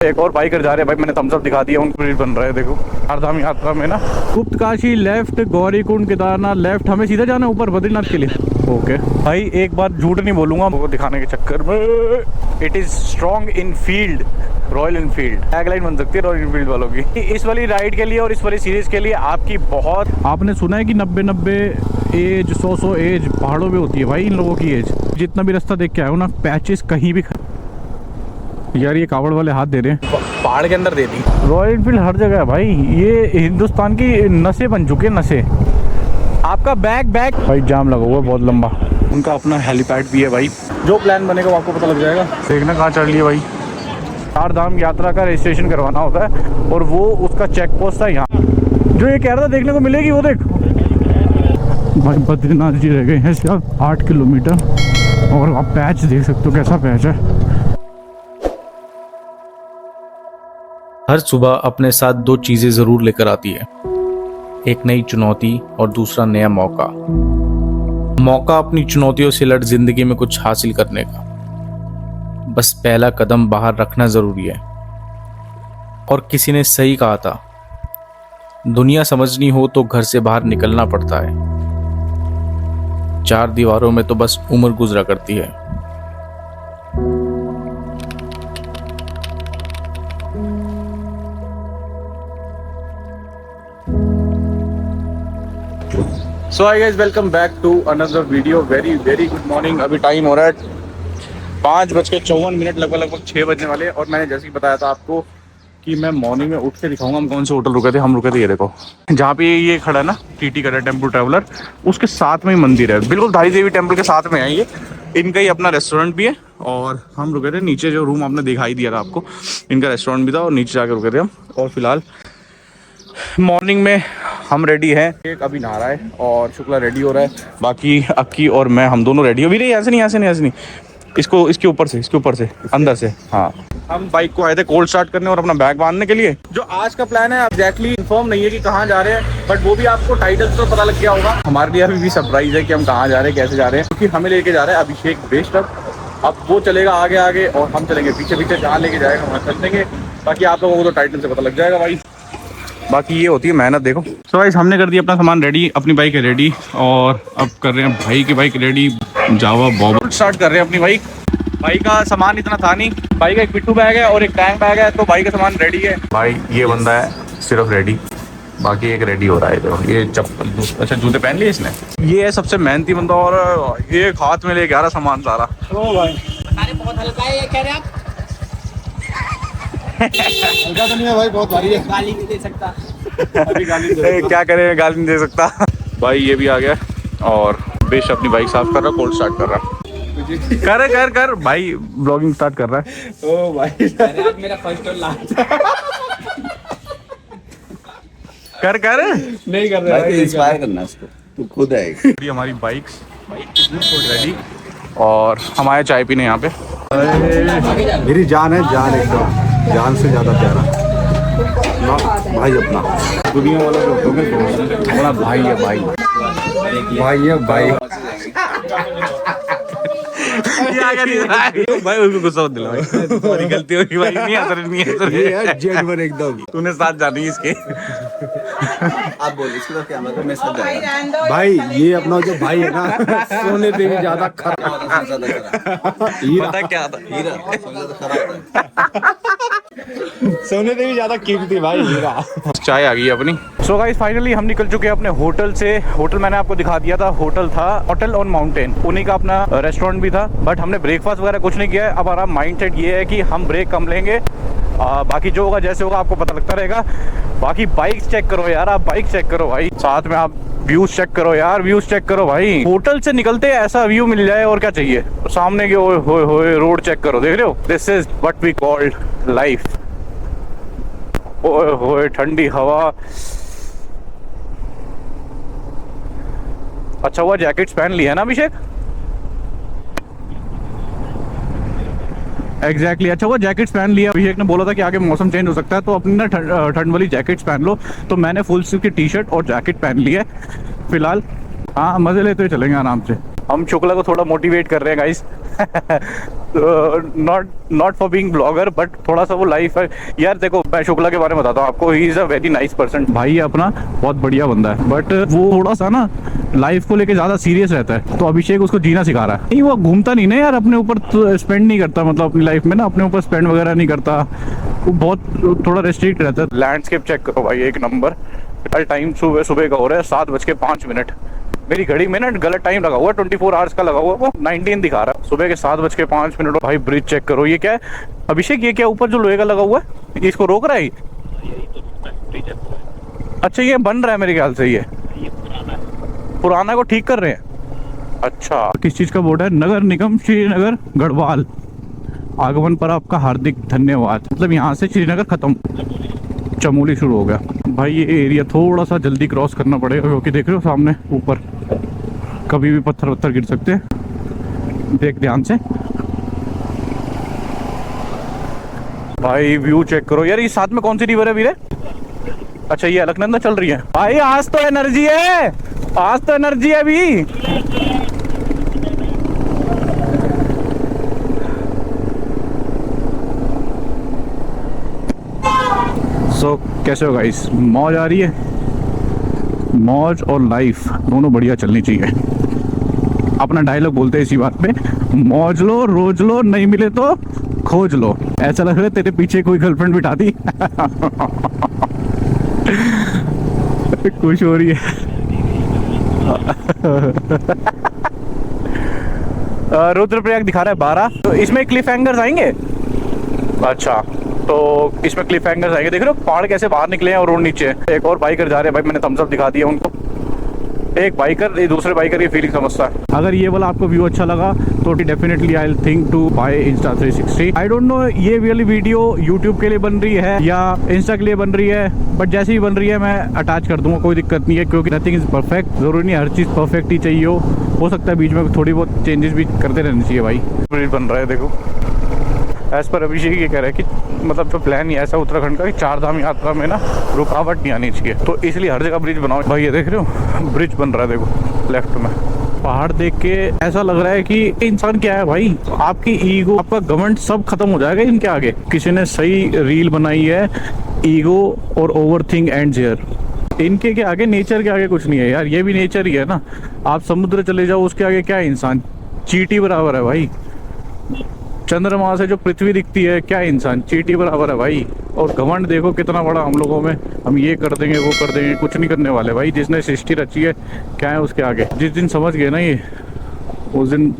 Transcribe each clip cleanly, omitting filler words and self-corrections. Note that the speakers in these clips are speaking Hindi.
एक और बाइकर जा रहे हैं भाई, मैंने थम्स अप दिखा दिया, उनको भी बन रहा है। देखो चारधाम यात्रा में ना, गुप्त काशी लेफ्ट, गौरीकुंड केदारनाथ लेफ्ट, हमें सीधा जाना है ऊपर बद्रीनाथ के लिए। ओके भाई, एक बात झूठ नहीं बोलूंगा वो दिखाने के चक्कर में, it is strong in field, royal Enfield tagline बन सकती है रॉयल इनफील्ड वालों की। इस वाली राइड के लिए और इस वाली सीरीज के लिए आपकी बहुत, आपने सुना है कि 90 एज 100 एज पहाड़ों में होती है भाई इन लोगों की एज। जितना भी रास्ता देख के आया हूँ ना, पैचेस कहीं भी यार, ये कावड़ वाले हाथ दे रहे हैं, पहाड़ के अंदर दे दी। रॉयल इनफील्ड हर जगह है भाई, ये हिंदुस्तान की नसें बन चुके हैं, नसें। आपका बैग भाई जाम लगा हुआ है बहुत लंबा। उनका अपना हेलीपैड भी है भाई, जो प्लान बनेगा वो आपको पता लग जाएगा। देखना कहाँ चढ़ लिए भाई। चारधाम यात्रा का रजिस्ट्रेशन करवाना होता है और वो उसका चेक पोस्ट है यहाँ। जो ये कह रहा था देखने को मिलेगी, वो देख भाई, बद्रीनाथ जी रह गए हैं सिर्फ 8 किलोमीटर। और आप पैच देख सकते हो कैसा पैच है। हर सुबह अपने साथ दो चीजें जरूर लेकर आती है, एक नई चुनौती और दूसरा नया मौका। मौका अपनी चुनौतियों से लड़ जिंदगी में कुछ हासिल करने का, बस पहला कदम बाहर रखना जरूरी है। और किसी ने सही कहा था, दुनिया समझनी हो तो घर से बाहर निकलना पड़ता है, चार दीवारों में तो बस उम्र गुजरा करती है। So hi guys, welcome back to another video. Very good morning. अभी टाइम हो रहा है 5:54, लगभग 6 बजने वाले। और मैंने जैसे ही बताया था आपको कि मैं मॉर्निंग में उठ के दिखाऊंगा हम कौन से होटल रुके थे। हम रुके थे, ये देखो जहाँ पे ये खड़ा है ना, टीटी खड़ा है, टेम्पो ट्रैवलर, उसके साथ में ही मंदिर है, बिल्कुल धारी देवी टेम्पल के साथ में है ये। इनका ही अपना रेस्टोरेंट भी है। और हम रुके थे नीचे, जो रूम आपने दिखाई दिया था आपको, इनका रेस्टोरेंट भी था और नीचे जाके रुके थे हम। और फिलहाल मॉर्निंग में हम रेडी हैं। एक अभी नहा रहा है और शुक्ला रेडी हो रहा है, बाकी अक्की और मैं, हम दोनों रेडी हो भी नहीं। ऐसे नहीं, इसको इसके ऊपर से अंदर से। हाँ, हम बाइक को आए थे कोल्ड स्टार्ट करने और अपना बैग बांधने के लिए। जो आज का प्लान है एग्जैक्टली इन्फॉर्म नहीं है कि कहाँ जा रहे हैं, बट वो भी आपको टाइटल से तो पता लग गया होगा। हमारे लिए अभी भी सरप्राइज है कि हम कहाँ जा रहे हैं, कैसे जा रहे हैं, क्योंकि हमें लेके जा रहा है अभिषेक बेस्ट तक। अब वो चलेगा आगे और हम चलेंगे पीछे, जहाँ लेके जाएगा वहाँ चल देंगे। बाकी आप लोगों को तो टाइटल से पता लग जाएगा भाई। बाकी ये होती है मेहनत, देखो। सो गाइस, हमने कर दिया अपना सामान रेडी, अपनी बाइक है रेडी, और अब कर रहे हैं भाई की बाइक रेडी। जावा बॉबल स्टार्ट कर रहे हैं अपनी बाइक। भाई का सामान इतना था नहीं, भाई का एक पिट्ठू बैग है और एक टैंक बैग है, तो भाई का सामान रेडी है। भाई ये बंदा है सिर्फ रेडी, बाकी एक रेडी हो रहा है। तो ये चप्पल, अच्छा जूते पहन लिए इसने। ये है सबसे मेहनती बंदा और एक हाथ में लेके आ रहा सामान सारा। ओ भाई बहुत हल्का है, ये कह रहे आप? हल्का तो नहीं है भाई, बहुत भारी है। गाली नहीं दे सकता। अभी गाली दे क्या करे, गाली नहीं दे सकता। भाई ये भी आ गया और बेश अपनी बाइक साफ कर रहा, कोल्ड स्टार्ट कर रहा। कर भाई, ब्लॉगिंग स्टार्ट कर रहा है। ओ भाई, अरे आज मेरा फर्स्ट और लास्ट। कर नहीं कर रहे भाई, इंस्पायर करना इसको, तू खुद है। हमारी बाइक रेडी और हम आए चाय पीने यहाँ पे। मेरी जान है, जान एकदम जान से ज्यादा प्यारा भाई अपना। दुनिया वाला जो होगा बड़ा भाई है, भाई है भाई। भाई उसको गुस्सा मत दिला भाई, तुम्हारी गलती होगी भाई। नहीं ये जेन्युइन एकदम। तूने साथ जानी इसके। आप बोल, इसके तो क्या मतलब, मैं साथ जाऊंगा भाई। ये अपना जो भाई है ना, सोने से भी ज्यादा खराब। पता क्या था, सोने से भी ज्यादा कीमती भाई हीरा। चाय आ गई अपनी। सो गाइस, फाइनली हम निकल चुके हैं अपने होटल से। होटल मैंने आपको दिखा दिया था, होटल था होटल ऑन माउंटेन, उन्हीं का अपना रेस्टोरेंट भी था। बट हमने ब्रेकफास्ट वगैरह कुछ नहीं किया है। अब हमारा माइंड सेट ये है कि हम ब्रेक कम लेंगे, बाकी जो होगा जैसे होगा आपको पता लगता रहेगा। बाकी बाइक चेक करो यार, आप बाइक चेक करो भाई, साथ में आप व्यूज चेक करो यार, व्यूज चेक करो भाई। होटल से निकलते ऐसा व्यू मिल जाए और क्या चाहिए। सामने के ओए रोड चेक करो, देख रहे हो, this is what we called life. ओए होए ठंडी हवा। अच्छा हुआ जैकेट्स पहन ली है ना अभिषेक। एग्जैक्टली अच्छा हुआ जैकेट्स पहन लिया। अभिषेक ने बोला था कि आगे मौसम चेंज हो सकता है, तो अपनी ना ठंड वाली जैकेट्स पहन लो। तो मैंने फुल स्लीव की टी शर्ट और जैकेट पहन ली है फिलहाल। हाँ, मजे लेते हुए चलेंगे आराम से। हम शुक्ला को थोड़ा मोटिवेट कर रहे हैं guys. Not for being blogger, but थोड़ा सा वो लाइफ है यार। देखो मैं शुक्ला के बारे में बताता हूँ आपको, he is a very nice person. भाई है अपना, बहुत बढ़िया बंदा है, बट वो थोड़ा सा ना लाइफ को लेके ज्यादा सीरियस रहता है। तो अभिषेक उसको जीना सिखा रहा है। नहीं वो घूमता नहीं ना यार, अपने ऊपर तो स्पेंड नहीं करता, मतलब अपनी लाइफ में ना अपने ऊपर स्पेंड वगैरह नहीं करता। वो बहुत थोड़ा रेस्ट्रिक्ट रहता है। लैंडस्केप चेक करो भाई, एक नंबर। कल टाइम सुबह का हो रहा है 7:05। मेरी घड़ी में ना गलत टाइम लगा हुआ, 24 आवर्स का लगा हुआ, वो 19 दिखा रहा है। सुबह के 7:05। भाई ब्रिज चेक करो, ये क्या है अभिषेक? ये क्या ऊपर जो लोहे का लगा हुआ है, इसको रोक रहा है? अच्छा ये बन रहा है मेरे ख्याल से, ये पुराना को ठीक कर रहे हैं। अच्छा किस चीज का बोर्ड है? नगर निगम श्रीनगर गढ़वाल, आगमन पर आपका हार्दिक धन्यवाद। मतलब यहाँ से श्रीनगर खत्म, चमोली शुरू हो गया। भाई ये एरिया थोड़ा सा जल्दी क्रॉस करना पड़ेगा, क्योंकि देख रहे हो सामने ऊपर कभी भी पत्थर गिर सकते हैं। देख ध्यान से भाई, व्यू चेक करो यार। ये साथ में कौन सी रिवर है वीरे? अच्छा ये अलकनंदा चल रही है। भाई आज तो एनर्जी है, आज तो एनर्जी है अभी। सो कैसे हो गाइस? मौज आ रही है? मौज और लाइफ दोनों बढ़िया चलनी चाहिए। अपना डायलॉग बोलते हैं इसी बात पे, मौज लो रोज लो, नहीं मिले तो खोज लो। ऐसा लग रहा है तेरे पीछे कोई गर्लफ्रेंड बिठा दी। खुश हो रही है। रुद्रप्रयाग दिखा रहा है 12। तो इसमें क्लिफ हैंगर्स आएंगे। अच्छा तो इसमें क्लिफ हैंगर्स आएंगे। देख रहे हो पहाड़ कैसे बाहर निकले हैं और रोड नीचे है। एक और बाइकर जा रहे हैं भाई, मैंने थम्स अप दिखा दिया उनको। एक बाइकर दूसरे बाइकर की फीलिंग समझता है। अगर ये वाला आपको व्यू अच्छा लगा तो definitely I will think to buy Insta 360। I don't know ये वाली वीडियो यूट्यूब के लिए बन रही है या इंस्टा के लिए बन रही है, बट जैसे ही बन रही है मैं अटैच कर दूंगा, कोई दिक्कत नहीं है, क्योंकि नथिंग इज परफेक्ट। जरूरी नहीं हर चीज़ परफेक्ट ही चाहिए हो सकता है बीच में थोड़ी बहुत चेंजेस भी करते रहने चाहिए भाई। बन रहा है देखो, एज पर अभिषेक ये कह रहा है कि मतलब जो प्लान ही ऐसा उत्तराखंड का कि 4 धाम यात्रा में ना रुकावट नहीं आनी चाहिए, तो इसलिए हर जगह ब्रिज बनाओ। भाई ये देख रहे हो ब्रिज बन रहा है, देखो लेफ्ट में। पहाड़ देख के ऐसा लग रहा है कि इंसान क्या है भाई, आपकी ईगो, आपका घमंड सब खत्म हो जाएगा इनके आगे। किसी ने सही रील बनाई है, ईगो और ओवर थिंक एंड हियर। इनके के आगे, नेचर के आगे कुछ नहीं है यार। ये भी नेचर ही है ना। आप समुद्र चले जाओ, उसके आगे क्या है इंसान? चींटी बराबर है भाई। चंद्रमा से जो पृथ्वी दिखती है, क्या इंसान? चींटी बराबर है भाई। और घमंड देखो कितना बड़ा हम लोगों में, हम ये कर देंगे वो कर देंगे, कुछ नहीं करने वाले भाई। जिसने सृष्टि रची है क्या है उसके आगे? जिस दिन समझ गए ना ये, उस दिन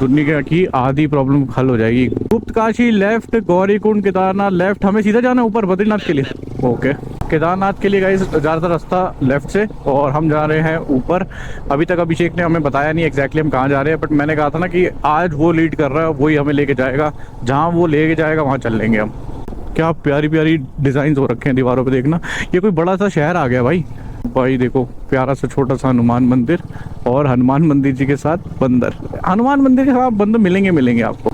दुनिया की आधी प्रॉब्लम हल हो जाएगी। गुप्त काशी लेफ्ट, गौरीकुंड केदारनाथ लेफ्ट। हमें सीधा जाना है ऊपर बद्रीनाथ के लिए। ओके केदारनाथ के लिए गाइस ज़्यादातर रास्ता लेफ्ट से, और हम जा रहे हैं ऊपर। अभी तक अभिषेक ने हमें बताया नहीं एग्जैक्टली हम कहाँ जा रहे हैं, बट मैंने कहा था ना कि आज वो लीड कर रहा है, वही हमें लेके जाएगा। जहाँ वो लेके जाएगा वहाँ चल लेंगे हम। क्या प्यारी प्यारी डिज़ाइन हो रखे हैं दीवारों पे, देखना। ये कोई बड़ा सा शहर आ गया भाई। भाई देखो प्यारा सा छोटा सा हनुमान मंदिर, और हनुमान मंदिर जी के साथ बंदर। हनुमान मंदिर के साथ बंदर मिलेंगे आपको।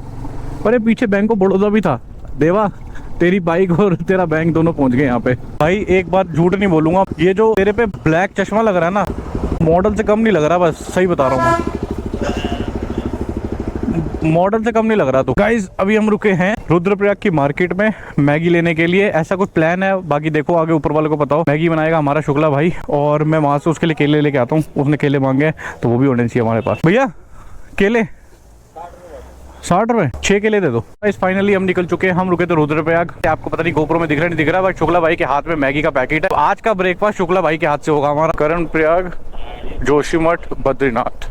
अरे पीछे बैंक ऑफ बड़ौदा भी था। देवा तेरी बाइक और तेरा बैंक दोनों पहुंच गए यहाँ पे। भाई एक बात झूठ नहीं बोलूंगा, ये जो तेरे पे ब्लैक चश्मा लग रहा है ना, मॉडल से कम नहीं लग रहा, बस सही बता रहा हूँ मैं, मॉडल से कम नहीं लग रहा। तो गाइज अभी हम रुके हैं रुद्रप्रयाग की मार्केट में मैगी लेने के लिए। ऐसा कुछ प्लान है, बाकी देखो आगे ऊपर वाले को बताओ। मैगी बनाएगा हमारा शुक्ला भाई, और मैं वहां से उसके लिए केले लेके आता हूँ। उसने केले मांगे तो वो भी होने चाहिए हमारे पास। भैया केले 60 रुपए 6 केले दे दो। इस फाइनली हम निकल चुके हैं। हम रुके थे रुद्रप्रयाग। आपको पता नहीं गोप्रो में दिख रहा नहीं दिख रहा, बट शुक्ला भाई के हाथ में मैगी का पैकेट है। आज का ब्रेकफास्ट शुक्ला भाई के हाथ से होगा हमारा। कर्णप्रयाग, जोशीमठ, बद्रीनाथ।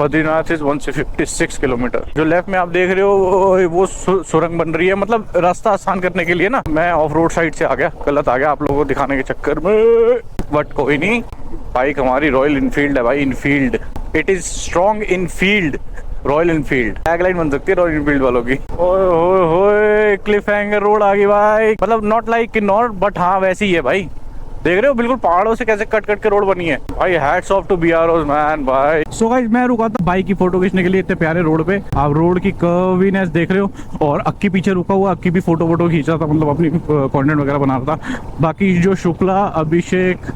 Badrinath is 156 kilometre. जो लेफ्ट में आप देख रहे हो वो सुरंग बन रही है, मतलब रास्ता आसान करने के लिए ना। मैं ऑफ रोड साइड से आ गया, गलत आ गया आप लोगों को दिखाने के चक्कर में, बट कोई नहीं। बाइक हमारी रॉयल इनफील्ड है भाई, Enfield. It is strong in field, royal Enfield. Tagline बन सकती है रॉयल इनफील्ड वालों की। ओए होए होए क्लिफ हैंगर रोड आ गई भाई। मतलब नॉट लाइक किन्नौर, बट हाँ वैसे ही है भाई। देख रहे हो बिल्कुल पहाड़ों से कैसे कट कट के रोड बनी है भाई। हैट्स ऑफ टू बीआरओज मैन भाई। सो गाइस मैं रुका था बाइक की फोटो खींचने के लिए इतने प्यारे रोड पे। आप रोड की कर्वीनेस देख रहे हो, और अक्की पीछे रुका हुआ, अक्की भी फोटो खींच रहा था, मतलब अपनी कंटेंट वगैरह बना रहा था। बाकी जो शुक्ला, अभिषेक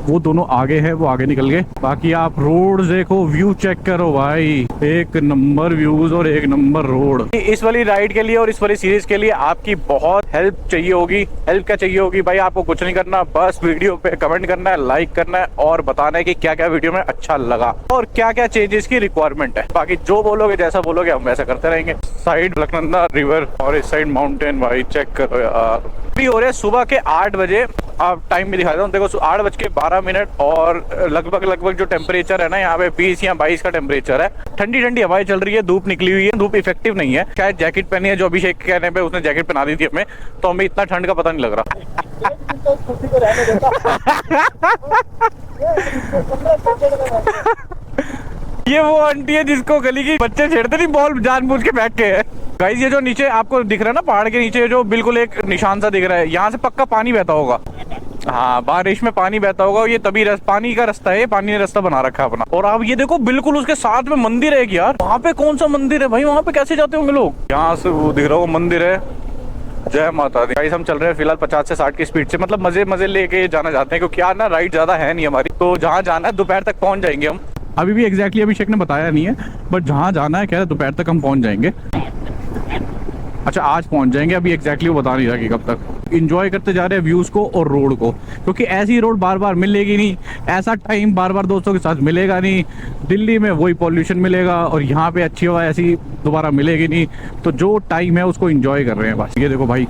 वो दोनों आगे है, वो आगे निकल गए। बाकी आप रोड देखो, व्यू चेक करो भाई, एक नंबर व्यूज और एक नंबर रोड। इस वाली राइड के लिए और इस वाली सीरीज के लिए आपकी बहुत हेल्प चाहिए होगी। हेल्प क्या चाहिए होगी भाई? आपको कुछ नहीं करना, बस वीडियो पे कमेंट करना है, लाइक करना है और बताना है कि क्या क्या वीडियो में अच्छा लगा और क्या क्या चेंजेस की रिक्वायरमेंट है। बाकी जो बोलोगे, जैसा बोलोगे, हम वैसा करते रहेंगे। साइड अलकनंदा रिवर और इस साइड माउंटेन, भाई चेक करो यार। भी हो रहे सुबह के 8 बजे। आप टाइम भी दिखा देता हूँ, देखो 8:12 और लगभग जो टेम्परेचर है ना यहाँ पे 20 या 22 का टेम्परेचर है। ठंडी ठंडी हवाएं चल रही है, धूप निकली हुई है, धूप इफेक्टिव नहीं है। शायद जैकेट पहनी है, जो अभिषेक के कहने पे उसने जैकेट पहना दी थी हमें, तो हमें इतना ठंड का पता नहीं लग रहा। ये वो आंटी है जिसको गली की बच्चे छेड़ते नहीं, बॉल जानबूझ के फेंक के है। गाइस ये जो नीचे आपको दिख रहा है ना, पहाड़ के नीचे जो बिल्कुल एक निशान सा दिख रहा है, यहाँ से पक्का पानी बहता होगा। हाँ, बारिश में पानी बहता होगा, ये तभी पानी का रास्ता है, पानी ने रास्ता बना रखा है अपना। और आप ये देखो, बिल्कुल उसके साथ में मंदिर है यार। वहाँ पे कौन सा मंदिर है भाई? वहाँ पे कैसे जाते होंगे लोग? यहाँ से वो दिख रहा है, वो मंदिर है। जय माता दी। गाइस हम चल रहे हैं फिलहाल 50 से 60 की स्पीड से, मतलब मजे लेके जाना चाहते हैं, क्योंकि यार ना राइड ज्यादा है नहीं हमारी, तो जहाँ जाना है दोपहर तक पहुंच जाएंगे हम। अभी भी एग्जैक्टली अभिषेक ने बताया नहीं है, बट जहाँ जाना है कह रहे दोपहर तक हम पहुंच जाएंगे। अच्छा, आज पहुंच जाएंगे, अभी एग्जैक्टली वो बता नहीं रहा कि कब तक। इंजॉय करते जा रहे हैं व्यूज को और रोड को, क्योंकि ऐसी रोड बार बार मिलेगी नहीं, ऐसा टाइम बार बार दोस्तों के साथ मिलेगा नहीं। दिल्ली में वही पॉल्यूशन मिलेगा और यहाँ पे अच्छी हवा ऐसी दोबारा मिलेगी नहीं। तो जो टाइम है उसको इंजॉय कर रहे हैं बस। ये देखो भाई,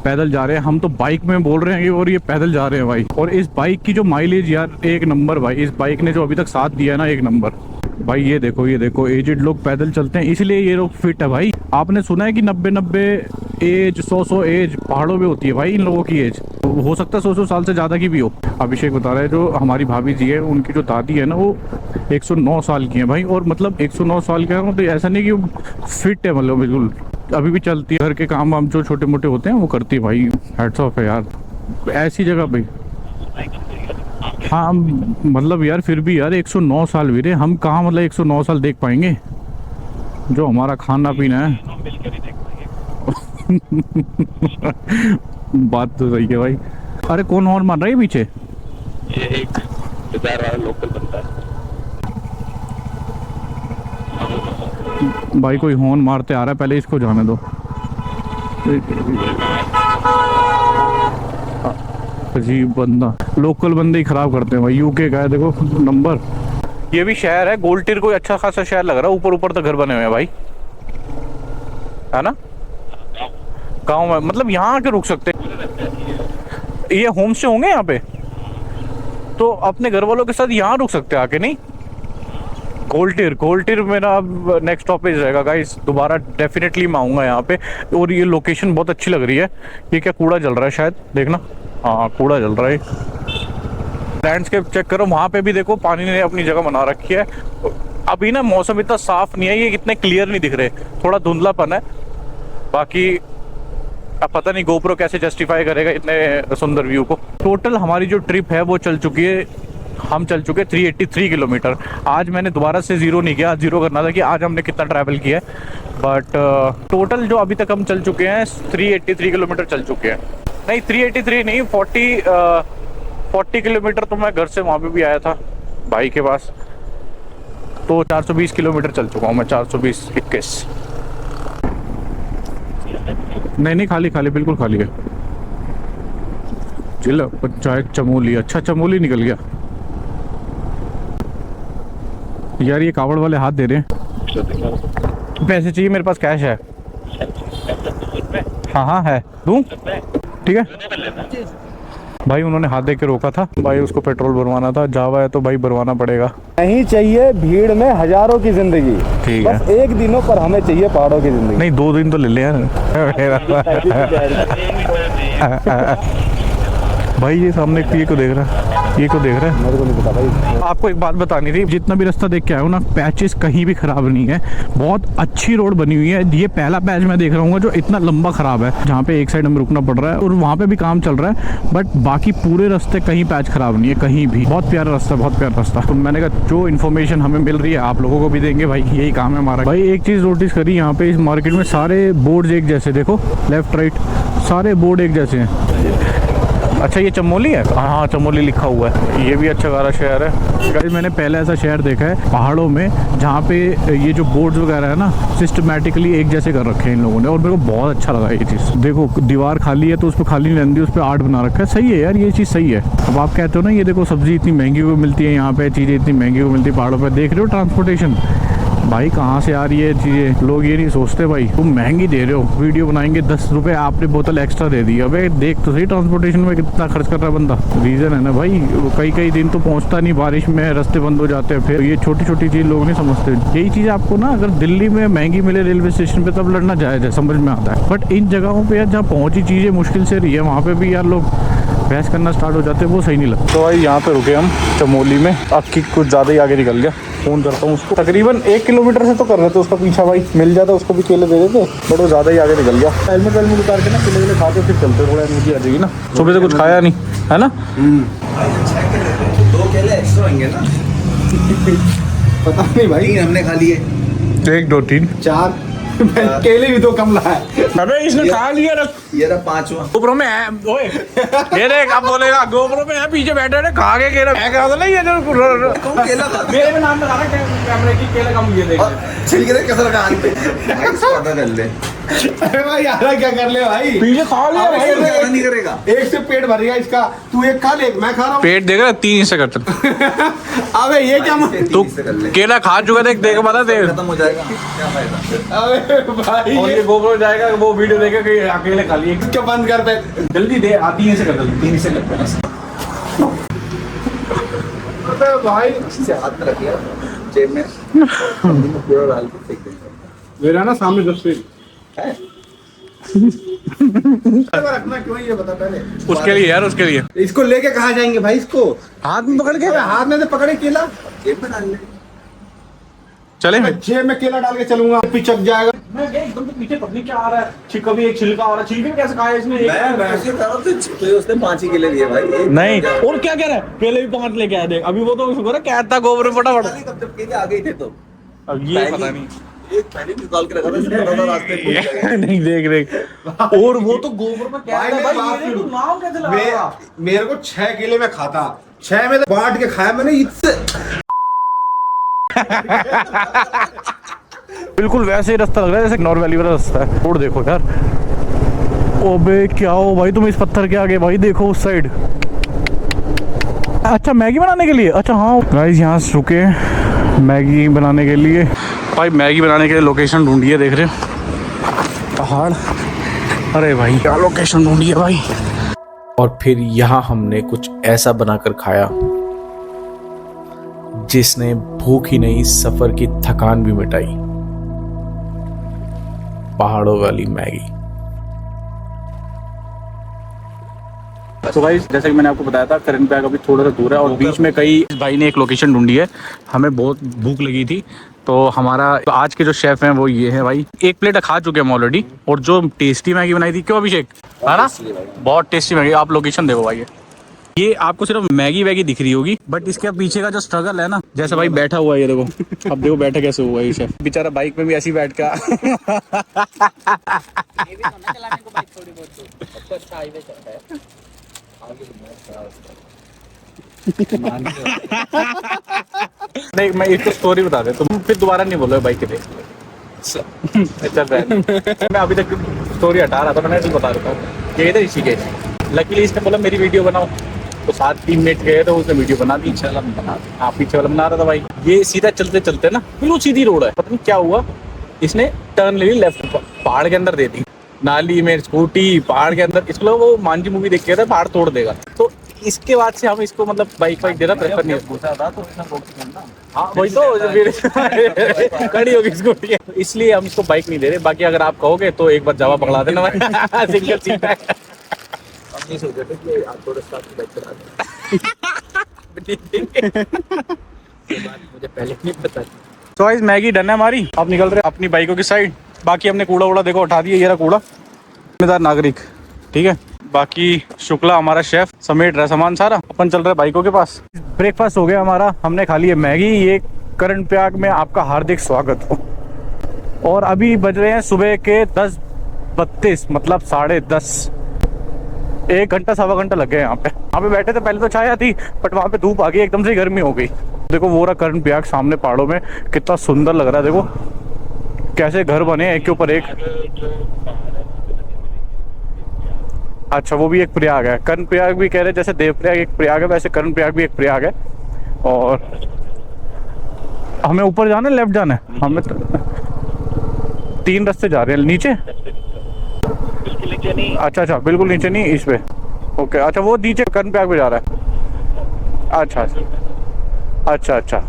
पैदल जा रहे हैं, हम तो बाइक में बोल रहे हैं और ये पैदल जा रहे हैं भाई। और इस बाइक की जो माइलेज यार एक नंबर भाई, इस बाइक ने जो अभी तक साथ दिया है ना, एक नंबर भाई। ये देखो एजेड लोग पैदल चलते हैं, इसलिए ये लोग फिट है भाई। आपने सुना है कि 90 एज, 100 एज पहाड़ों में होती है भाई इन लोगों की एज। हो सकता है 100 साल से ज़्यादा की भी हो। अभिषेक बता रहा है जो हमारी भाभी जी है, उनकी जो दादी है ना, वो 109 साल की है भाई। और मतलब 109 साल का मतलब ऐसा नहीं कि वो फिट है, मतलब बिल्कुल अभी भी चलती है। घर के काम वाम जो छोटे मोटे होते हैं वो करती है भाई। हैट्स ऑफ है यार ऐसी जगह भाई। हाँ मतलब यार फिर भी यार 109 साल भी रहे, हम कहाँ मतलब 109 साल देख पाएंगे? जो हमारा खाना पीना है बात तो सही है भाई। अरे कौन हॉर्न मार रहा है पीछे? ये एक बेचारा लोकल बनता है भाई, कोई हॉर्न मारते आ रहा है, पहले इसको जाने दो। अजीब बंदा, लोकल बंदे ही खराब करते हैं भाई। यूके का है देखो नंबर। ये भी शहर है, गोल्टियर कोई अच्छा खासा शहर लग रहा है। ऊपर तक घर बने हुए हैं भाई, है ना? गाँव में मतलब यहाँ आके रुक सकते हैं। ये होम स्टे होंगे यहाँ पे, तो अपने घर वालों के साथ यहाँ रुक सकते हैं आके, नहीं? गोल्टियर मेरा अब नेक्स्ट स्टॉपेज रहेगा गाइस। दोबारा डेफिनेटली मैं आऊँगा यहाँ पे। और ये लोकेशन बहुत अच्छी लग रही है। ये क्या कूड़ा जल रहा है शायद, देखना। हाँ कूड़ा जल रहा है। लैंडस्केप चेक करो, वहाँ पे भी देखो पानी ने अपनी जगह बना रखी है। अभी ना मौसम इतना साफ नहीं है, ये इतने क्लियर नहीं दिख रहे, थोड़ा धुंधलापन है। बाकी अब पता नहीं गोप्रो कैसे जस्टिफाई करेगा इतने सुंदर व्यू को। टोटल हमारी जो ट्रिप है वो चल चुकी है, हम चल चुके 383 किलोमीटर। आज मैंने दोबारा से जीरो नहीं किया, जीरो करना था कि आज हमने कितना ट्रैवल किया है। बट टोटल जो अभी तक हम चल चुके हैं 383 किलोमीटर चल चुके हैं। नहीं 383 नहीं, 40 किलोमीटर तो मैं घर से वहाँ पे भी आया था भाई के पास, तो 420 किलोमीटर चल चुका हूँ मैं। 420-21 नहीं खाली बिल्कुल खाली है। जिला पंचायत चमोली। अच्छा चमोली निकल गया यार। ये कावड़ वाले हाथ दे रहे हैं। पैसे चाहिए, मेरे पास कैश है। हाँ है, दूं? ठीक है भाई। उन्होंने हाथ दे के रोका था भाई, उसको पेट्रोल भरवाना था। जावा है तो भाई भरवाना पड़ेगा। नहीं चाहिए भीड़ में हजारों की जिंदगी, ठीक बस है। एक दिनों पर हमें चाहिए पहाड़ों की जिंदगी। नहीं 2 दिन तो ले ले यार। भाई ये सामने ये को देख रहा है, ये को देख रहा है। मेरे को नहीं पता भाई। आपको एक बात बतानी थी, जितना भी रास्ता देख के आया हूँ ना, पैचेस कहीं भी खराब नहीं है। बहुत अच्छी रोड बनी हुई है। ये पहला पैच मैं देख रहा हूँ जो इतना लंबा खराब है, जहाँ पे एक साइड हमें रुकना पड़ रहा है और वहाँ पे भी काम चल रहा है। बट बाकी पूरे रास्ते कहीं पैच खराब नहीं है, कहीं भी। बहुत प्यारा रास्ता, बहुत प्यारा रास्ता। तो मैंने कहा जो इन्फॉर्मेशन हमें मिल रही है आप लोगों को भी देंगे भाई, यही काम है हमारा। भाई एक चीज़ नोटिस करी यहाँ पे, इस मार्केट में सारे बोर्ड एक जैसे, देखो लेफ्ट राइट सारे बोर्ड एक जैसे हैं। अच्छा ये चमोली है, हाँ चमोली लिखा हुआ है। ये भी अच्छा खासा शहर है गाइस। मैंने पहले ऐसा शहर देखा है पहाड़ों में जहाँ पे ये जो बोर्ड्स वगैरह है ना सिस्टमेटिकली एक जैसे कर रखे हैं इन लोगों ने, और मेरे को बहुत अच्छा लगा ये चीज़। देखो दीवार खाली है तो उस पर खाली नहीं रहती, उस पर आर्ट बना रखा है। सही है यार, ये चीज़ सही है। अब आप कहते हो ना ये देखो सब्जी इतनी महंगी को मिलती है यहाँ पे, चीज़ें इतनी महंगी को मिलती है पहाड़ों पर, देख रहे हो ट्रांसपोर्टेशन भाई कहाँ से आ रही है चीज़ें। लोग ये नहीं सोचते भाई तुम महंगी दे रहे हो, वीडियो बनाएंगे 10 रुपये आपने बोतल एक्स्ट्रा दे दी। अबे देख तो सही ट्रांसपोर्टेशन में कितना खर्च कर रहा है बंदा। रीज़न है ना भाई, कई कई दिन तो पहुँचता नहीं, बारिश में रास्ते बंद हो जाते हैं। फिर ये छोटी छोटी चीज़ लोग नहीं समझते। यही चीज़ आपको ना अगर दिल्ली में महंगी मिले रेलवे स्टेशन पर तब लड़ना जायज़ है, समझ में आता है। बट इन जगहों पर यार जहाँ पहुँची चीज़ें मुश्किल से रही है वहाँ पर भी यार लोग बहस करना स्टार्ट हो जाते हैं, वो सही नहीं लगता। तो भाई यहाँ पे रुके हम चमोली में, अक्की कुछ ज़्यादा ही आगे निकल गया। फ़ोन करता हूँ उसको, तकरीबन 1 किलोमीटर से तो कर रहे थे उसका पीछा भाई, मिल जाता उसको भी केले दे देते, बट वो ज़्यादा ही आगे निकल गया। हेलमेट वेलमेट उतार के ना केले वेले खा के फिर चलते, थोड़ा एनर्जी आ जाएगी ना। सुबह से कुछ खाया नहीं है ना। 2 केले एक्स्ट्रा होंगे ना। पता नहीं भाई, हमने खा लिए 1 2 3 4 केले भी 2 कम लाए। अबे इसने खा लिया ना। ये रहा 5वां। गोप्रो में है ओए, ये देख अब बोलेगा गोप्रो में है, पीछे बैठे ने खा के केला मैं कहा था ना ये जो कौन केला खा मेरे में नाम बता रहा कैमरे की केले का मुझे देख। छिलके देख कैसा लगा आग पे। पता कर ले। अरे भाई यार क्या कर ले भाई, पीछे खा लिया भाई, ज्यादा नहीं करेगा। एक से पेट भर गया इसका, तू एक खा ले, मैं खा रहा हूँ। पेट देख रहा 3 से करते। अबे ये क्या तू केला खा चुका देख देख बता दे खत्म हो जाएगा, क्या फायदा। अबे भाई और ये गोप्रो जाएगा वो वीडियो देखेगा कि अकेले खा लिए। क्या बंद कर दे जल्दी दे, 3 से कर दे, 3 से कर दे भाई। से हाथ रखिए जेब में, पूरा डाल के फेंक देंगे। मेरा ना सामने डस्टबिन है रखना क्यों ये बता पहले। उसके लिए यार, उसके लिए इसको लेके कहाँ जाएंगे भाई, इसको हाथ में पकड़ के हाथ में से पकड़े केला जेब में डाल ले। चले मैं जेब में केला डाल के चलूंगा, पिचक जाएगा। मैं एकदम तो पीछे पत्नी क्या आ रहा है, कभी एक छिलका आ रहा है, छिलके कैसे खाया इसने। तो उसने 5 ही केले दिए भाई। नहीं और क्या कह रहा है, पहले भी 5 लेके आए देख। अभी वो तो शुक्र है कहता गोबर फटाफट। कब जब केले आ गए थे तो अब ये पता नहीं, एक पहले निकाल के रखा था, इसने पता था रास्ते में। नहीं देख देख। और वो तो गोबर में क्या है भाई, ये तो नाम कैसे लगा रहा। मेरे को 6 केले में खाता, 6 में तो बांट के खाया मैंने इससे। बिल्कुल वैसे ही रास्ता लग रहा है जैसे नॉर वैली वाला रास्ता है। रोड देखो यार, ओबे क्या हो भाई तुम इस पत्थर के आगे भाई, देखो उस साइड। अच्छा मैगी बनाने के लिए, अच्छा हाँ गाइस यहाँ से रुके मैगी बनाने के लिए। भाई मैगी बनाने के लिए लोकेशन ढूंढी है, देख रहे हो पहाड़। अरे भाई क्या लोकेशन ढूंढी है भाई। और फिर यहाँ हमने कुछ ऐसा बनाकर खाया जिसने भूख ही नहीं सफर की थकान भी मिटाई। पहाड़ों वाली मैगी। तो भाई जैसे कि मैंने आपको बताया था करण बैग अभी थोड़ा सा दूर है और बीच में कई भाई ने एक लोकेशन ढूंढी है। हमें बहुत भूख लगी थी तो हमारा तो आज के जो शेफ हैं वो ये है भाई। 1 प्लेट खा चुके हैं हम ऑलरेडी, और जो टेस्टी मैगी बनाई थी, क्यों अभिषेक है ना, बहुत टेस्टी मैगी। आप लोकेशन देखो भाई, ये आपको सिर्फ मैगी वैगी दिख रही होगी बट इसके पीछे का जो स्ट्रगल है ना, जैसे भाई बैठा हुआ है ये देखो, अब देखो बैठा कैसे हुआ ये शेफ बेचारा, बाइक में भी ऐसी बैठ का। ये भी तो ना चलाने को बाइक थोड़ी बहुत तो सबसे अच्छा हाईवे चलता है। नहीं मैं एक तो स्टोरी बता दे, तुम फिर दोबारा नहीं बोलो बाइक के देख। चल रहा है, मैं अभी तक स्टोरी हटा रहा था, मैंने तो बता रहा हूँ गए थे ऋषिकेश। लकीली इसने बोला मेरी वीडियो बनाओ, तो 7-3 मिनट गए तो उसने वीडियो बना दी। इंशाल्लाह बना दी। आप पीछे वाला बना रहा था भाई। ये सीधा चलते चलते ना बिल्कुल सीधी रोड है, पता नहीं क्या हुआ, इसने टर्न ले ली लेफ्ट, पहाड़ के अंदर दे दी, नाली में स्कूटी पहाड़ के अंदर। इसको वो मांझी मूवी देख के था पहाड़ तोड़ देगा, तो इसके बाद से हम इसको मतलब बाइक वाइक देना प्रेफर नहीं करता था। तो हाँ वही तो खड़ी होगी स्कूटी, इसलिए हम इसको बाइक नहीं दे रहे। बाकी अगर आप कहोगे तो एक बार जावा पकड़ा देना भाई, सिंगल सीट है। मुझे पहले नहीं पता। तो गाइस मैगी डन है हमारी, अब निकल रहे अपनी बाइकों की साइड। बाकी हमने कूड़ा वूड़ा देखो उठा दिया, ये रहा कूड़ा। जिम्मेदार नागरिक, ठीक है। बाकी शुक्ला हमारा शेफ समेट रहा सामान सारा, अपन चल रहे बाइकों के पास। ब्रेकफास्ट हो गया हमारा, हमने खा लिया मैगी। ये करण प्रयाग में आपका हार्दिक स्वागत हो। और अभी बज रहे हैं सुबह के 10:32, मतलब 10:30। 1 घंटा सवा घंटा लग गया यहाँ पे बैठे थे। पहले तो छाया थी बट वहाँ पे धूप आ गई, एकदम से गर्मी हो गई। देखो वो रहा कर्ण प्रयाग सामने पहाड़ों में, कितना सुंदर लग रहा है। देखो कैसे घर बने एक के ऊपर एक। अच्छा वो भी एक प्रयाग है, कर्ण प्रयाग भी कह रहे जैसे देव प्रयाग एक प्रयाग है, वैसे कर्ण प्रयाग भी एक प्रयाग है। और हमें ऊपर जाना है, लेफ्ट जाना है? हमें 3 रास्ते जा रहे हैं। नीचे? बिल्कुल नीचे नहीं। अच्छा बिल्कुल नीचे नहीं, इस पे। ओके अच्छा वो नीचे कर्ण प्रयाग पे जा रहा है। अच्छा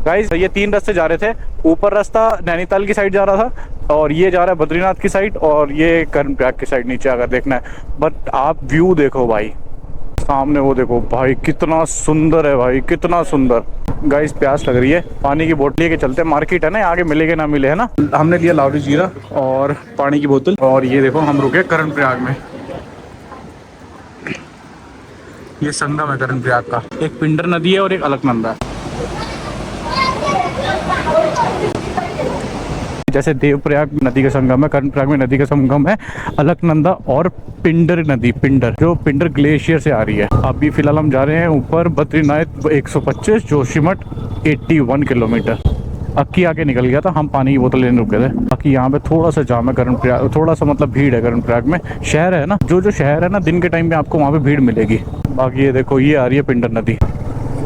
गाइस ये 3 रास्ते जा रहे थे। ऊपर रास्ता नैनीताल की साइड जा रहा था और ये जा रहा है बद्रीनाथ की साइड और ये कर्ण प्रयाग की साइड नीचे अगर देखना है। बट आप व्यू देखो भाई, सामने वो देखो भाई, कितना सुंदर है भाई, कितना सुंदर। गाइस प्यास लग रही है, पानी की बोतल लेके चलते हैं। मार्केट है ना, आगे मिलेगा ना मिले, है ना। हमने लिया लावली जीरा और पानी की बोतल। और ये देखो हम रुके कर्ण प्रयाग में। ये संगम है कर्ण प्रयाग का, एक पिंडर नदी है और एक अलकनंदा है। जैसे देवप्रयाग नदी का संगम है, कर्ण प्रयाग में नदी का संगम है अलकनंदा और पिंडर नदी, पिंडर जो पिंडर ग्लेशियर से आ रही है। अभी फिलहाल हम जा रहे हैं ऊपर बद्रीनाथ 125, जोशीमठ 81 किलोमीटर। अक्की आके निकल गया था, हम पानी की बोतल लेने रुके थे। बाकी यहाँ पे थोड़ा सा जाम है कर्ण प्रयाग, थोड़ा सा मतलब भीड़ है कर्ण प्रयाग में। शहर है ना, जो शहर है ना, दिन के टाइम में आपको वहाँ पे भीड़ मिलेगी। बाकी ये देखो ये आ रही है पिंडर नदी,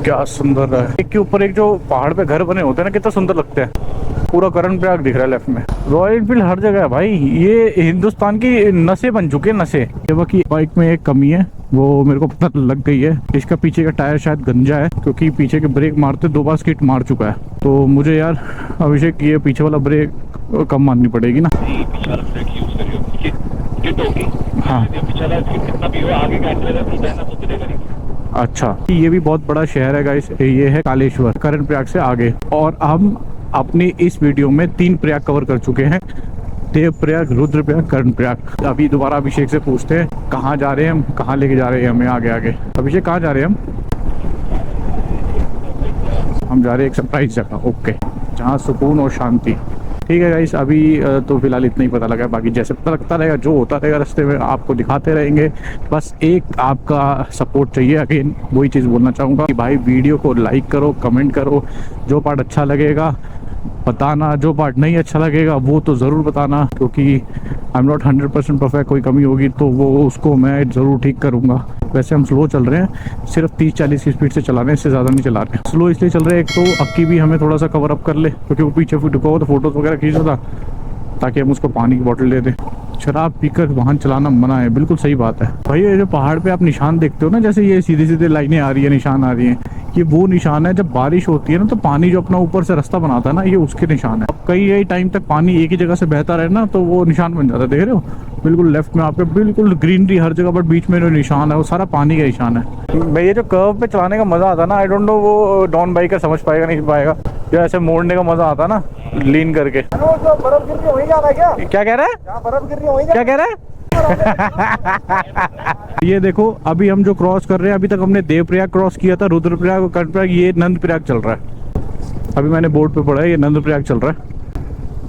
क्या सुंदर है। एक के ऊपर एक जो पहाड़ पे घर बने होते हैं ना, कितना सुंदर लगते हैं। पूरा कर्ण प्रयाग दिख रहा है लेफ्ट में। रॉयल एनफील्ड हर जगह है भाई, ये हिंदुस्तान की नसें बन चुके हैं, नसें। बाकी बाइक में एक कमी है, वो मेरे को पता लग गई है। इसका पीछे का टायर शायद गंजा है, क्योंकि पीछे के ब्रेक मारते 2 बार स्किट मार चुका है। तो मुझे यार अभिषेक ये पीछे वाला ब्रेक कम मारनी पड़ेगी ना। हाँ अच्छा, ये भी बहुत बड़ा शहर है गाइस, ये है कालेश्वर, कर्ण प्रयाग से आगे। और हम अपनी इस वीडियो में 3 प्रयाग कवर कर चुके हैं, देव प्रयाग, रुद्र प्रयाग, कर्ण प्रयाग। अभी दोबारा अभिषेक से पूछते हैं कहाँ जा रहे हैं हम, कहाँ लेके जा रहे हैं हमें आगे आगे। अभिषेक कहाँ जा रहे हैं हम जा रहे हैं एक सरप्राइज जगह, ओके, जहाँ सुकून और शांति। ठीक है गाइस, अभी तो फिलहाल इतना ही पता लगा। बाकी जैसे पता लगता रहेगा, जो होता रहेगा रास्ते में आपको दिखाते रहेंगे। बस एक आपका सपोर्ट चाहिए। अगेन वही चीज़ बोलना चाहूँगा कि भाई वीडियो को लाइक करो, कमेंट करो, जो पार्ट अच्छा लगेगा बताना, जो पार्ट नहीं अच्छा लगेगा वो तो ज़रूर बताना, क्योंकि आई एम नॉट 100% परफेक्ट। कोई कमी होगी तो वो उसको मैं ज़रूर ठीक करूँगा। वैसे हम स्लो चल रहे हैं, सिर्फ 30-40 की स्पीड से चला रहे हैं, इससे ज़्यादा नहीं चला रहे हैं। स्लो इसलिए चल रहे हैं, एक तो अक्की भी हमें थोड़ा सा कवर अप कर ले, क्योंकि वो पीछे रुका हो तो फोटोज़ वगैरह खींच रहा था, ताकि हम उसको पानी की बोतल दे दें। शराब पीकर वाहन चलाना मना है, बिल्कुल सही बात है भाई। ये जो पहाड़ पे आप निशान देखते हो ना, जैसे ये सीधे सीधे लाइनें आ रही है, निशान आ रही हैं, ये वो निशान है जब बारिश होती है ना, तो पानी जो अपना ऊपर से रास्ता बनाता है ना, ये उसके निशान है। अब कई टाइम तक पानी एक ही जगह से बहता रहे ना, तो वो निशान बन जाता है। देख रहे हो बिल्कुल लेफ्ट में आपके बिल्कुल ग्रीनरी हर जगह, बट बीच में जो निशान है वो सारा पानी का निशान है भाई। ये जो कर्व पे चलाने का मजा आता है ना, आई डोंट नो वो नॉन बाइकर समझ पाएगा नहीं पाएगा। जो ऐसे मोड़ने का मजा आता है ना, लीन करके। बर्फ गिर रही है वहीं जाना है क्या? क्या कह रहा है? जहाँ बर्फ गिर रही है वहीं क्या कह रहा है? ये देखो अभी हम जो क्रॉस कर रहे हैं, अभी तक हमने देवप्रयाग क्रॉस किया था, रुद्रप्रयाग और कर्ण प्रयाग, ये नंद प्रयाग चल रहा है। अभी मैंने बोर्ड पे पढ़ा है, ये नंद प्रयाग चल रहा है।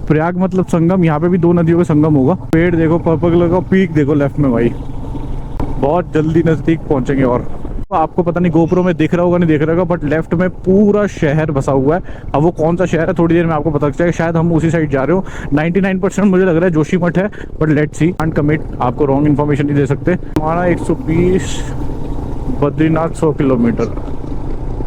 प्रयाग मतलब संगम, यहाँ पे भी 2 नदियों का संगम होगा। पेड़ देखो पर्पल कलर का, पीक देखो लेफ्ट में भाई, बहुत जल्दी नजदीक पहुंचेंगे। और आपको पता नहीं गोप्रो में दिख रहा होगा नहीं दिख रहा होगा, बट लेफ्ट में पूरा शहर बसा हुआ है। अब वो कौन सा शहर है थोड़ी देर में आपको पता चलेगा, शायद हम उसी साइड जा रहे हो। 99% मुझे लग रहा है जोशीमठ है, but let's see, can't commit, आपको रॉन्ग इन्फॉर्मेशन नहीं दे सकते। हमारा 120, बद्रीनाथ 100 किलोमीटर।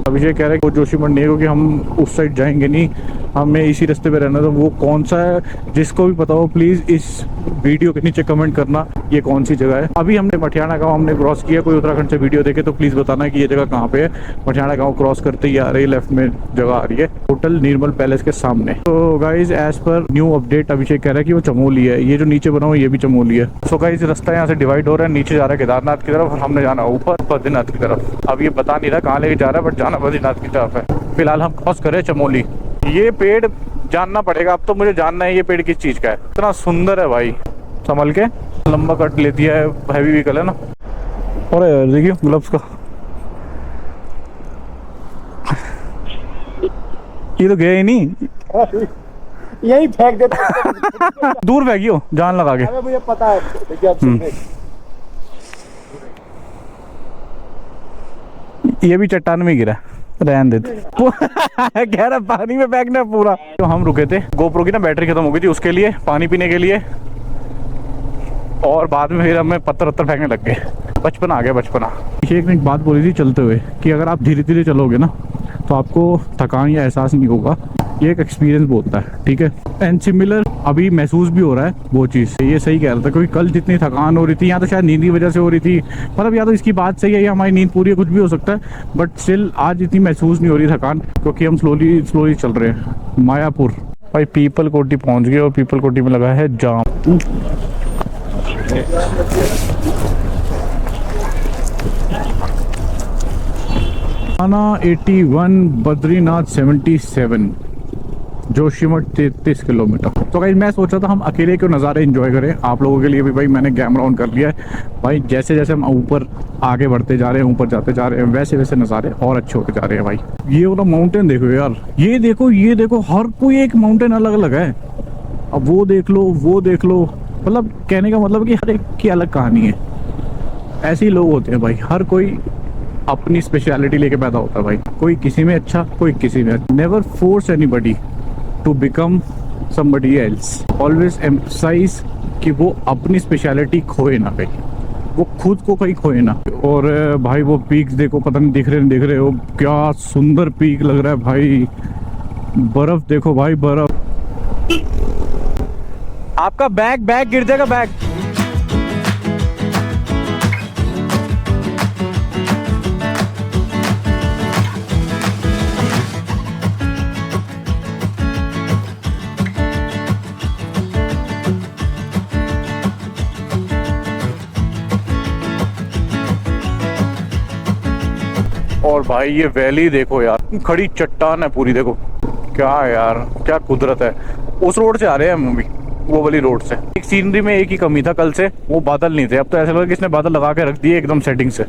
अभिषेक कह रहे हैं वो जोशीमठ नहीं है, क्योंकि हम उस साइड जाएंगे नहीं, हमें इसी रास्ते पे रहना। तो वो कौन सा है, जिसको भी पता हो प्लीज़ इस वीडियो के नीचे कमेंट करना ये कौन सी जगह है। अभी हमने मठियाना गांव हमने क्रॉस किया, कोई उत्तराखंड से वीडियो देखे तो प्लीज़ बताना कि ये जगह कहाँ पे है। मठियाना गांव क्रॉस करते ही आ रही है, लेफ्ट में जगह आ रही है, होटल निर्मल पैलेस के सामने। तो guys as per new update Abhishek कह रहा है कि वो चमोली है, ये जो नीचे बना हुआ ये भी चमोली है। सो गाइज रास्ता यहाँ से डिवाइड हो रहा है, नीचे जा रहा है केदारनाथ की तरफ और हमने जाना ऊपर बद्रीनाथ की तरफ। अब ये बता नहीं रहा कहाँ लेके जा रहा है, बट जाना बद्रीनाथ की तरफ है। फिलहाल हम क्रॉस कर रहे हैं चमोली। ये पेड़ जानना पड़ेगा, अब तो मुझे जानना है ये पेड़ किस चीज का है। इतना सुंदर है भाई, संभल के, लंबा कट ले दिया है, हैवी व्हीकल है ना। और यार देखिए ग्लव्स का, ये तो गया ही नहीं, यही फेंक देते दूर फेंकियो जान लगा के। मुझे पता है। ये भी चट्टान में गिरा, रहने देते। कह रहा पानी में फेंकना पूरा। तो हम रुके थे, गोप्रो की ना बैटरी खत्म हो गई थी, उसके लिए पानी पीने के लिए, और बाद में फिर हमें पत्थर फेंकने लग गए। बचपन आ गया, बचपना। एक बात बोली थी चलते हुए कि अगर आप धीरे धीरे चलोगे ना तो आपको थकान या एहसास नहीं होगा, ये एक एक्सपीरियंस बोलता है, ठीक है। एंड सिमिलर अभी महसूस भी हो रहा है वो चीज़, ये सही कह रहा था, क्योंकि कल जितनी थकान हो रही थी, या तो शायद नींद की वजह से हो रही थी, मतलब या तो इसकी बात सही है या हमारी नींद पूरी है, कुछ भी हो सकता है, बट स्टिल आज इतनी महसूस नहीं हो रही थकान, क्योंकि हम स्लोली चल रहे हैं। मायापुर भाई, पीपल कोटी पहुँच गए और पीपल कोटी में लगा है जाम। आना 81, बद्रीनाथ 77, जोशीमठ 33 किलोमीटर। तो गाइस मैं सोचा था हम अकेले क्यों नज़ारे एंजॉय करें, आप लोगों के लिए भी भाई मैंने कैमरा ऑन कर लिया है। भाई जैसे जैसे हम ऊपर आगे बढ़ते जा रहे हैं, ऊपर जाते जा रहे हैं, वैसे वैसे नज़ारे और अच्छे होते जा रहे हैं। भाई ये वाला माउंटेन देखो यार, ये देखो, हर कोई एक माउंटेन अलग अलग है। अब वो देख लो, मतलब कहने का मतलब कि हर एक की अलग कहानी है। ऐसे ही लोग होते हैं भाई, हर कोई अपनी स्पेशलिटी लेके पैदा होता है भाई, कोई किसी में अच्छा, कोई किसी में अच्छा। Never force anybody to become somebody else, always emphasise कि वो अपनी स्पेशलिटी खोए ना कहीं, वो खुद को कहीं खोए ना। और भाई वो पीक्स देखो, पता नहीं दिख रहे हो, क्या सुंदर पीक लग रहा है भाई। बर्फ देखो भाई, बर्फ। आपका बैग गिर जाएगा, बैग। और भाई ये वैली देखो यार, खड़ी चट्टान है पूरी, देखो क्या यार, क्या कुदरत है। उस रोड से आ रहे हैं हम भी, वो वाली रोड से। एक सीनरी में एक ही कमी था कल से, वो बादल नहीं थे। अब तो ऐसा लगा कि इसने बादल लगा के रख दिए एकदम सेटिंग से।